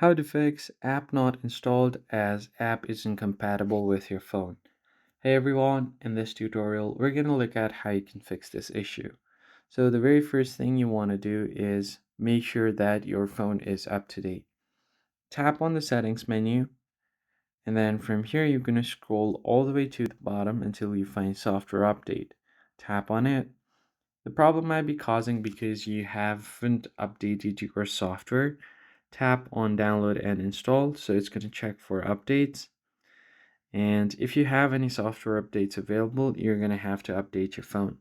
How to fix app not installed as app isn't compatible with your phone. Hey everyone, in this tutorial we're going to look at how you can fix this issue. So the very first thing you want to do is make sure that your phone is up to date. Tap on the settings menu, and then from here you're going to scroll all the way to the bottom until you find software update. Tap on it. The problem might be causing because you haven't updated your software. Tap on download and install, so it's going to check for updates. And if you have any software updates available, you're going to have to update your phone.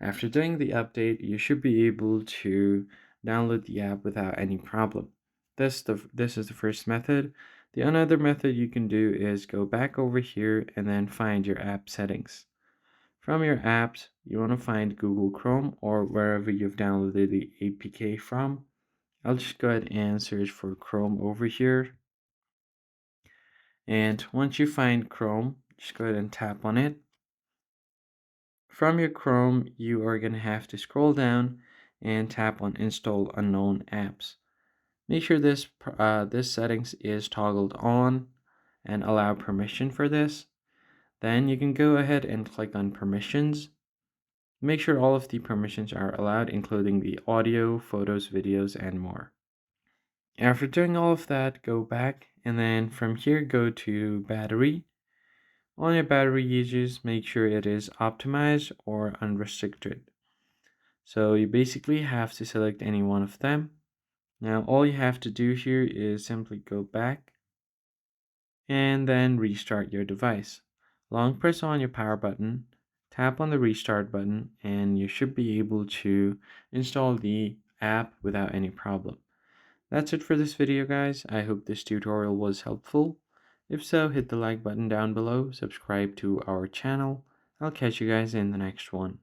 After doing the update, you should be able to download the app without any problem. This is the first method. The another method you can do is go back over here and then find your app settings. From your apps, you want to find Google Chrome or wherever you've downloaded the APK from. I'll just go ahead and search for Chrome over here. And once you find Chrome, just go ahead and tap on it. From your Chrome, you are going to have to scroll down and tap on Install Unknown Apps. Make sure this settings is toggled on and allow permission for this. Then you can go ahead and click on Permissions. Make sure all of the permissions are allowed, including the audio, photos, videos, and more. After doing all of that, go back and then from here go to Battery. On your battery usage, make sure it is optimized or unrestricted. So you basically have to select any one of them. Now all you have to do here is simply go back and then restart your device. Long press on your power button, tap on the restart button, and you should be able to install the app without any problem. That's it for this video, guys. I hope this tutorial was helpful. If so, hit the like button down below, subscribe to our channel. I'll catch you guys in the next one.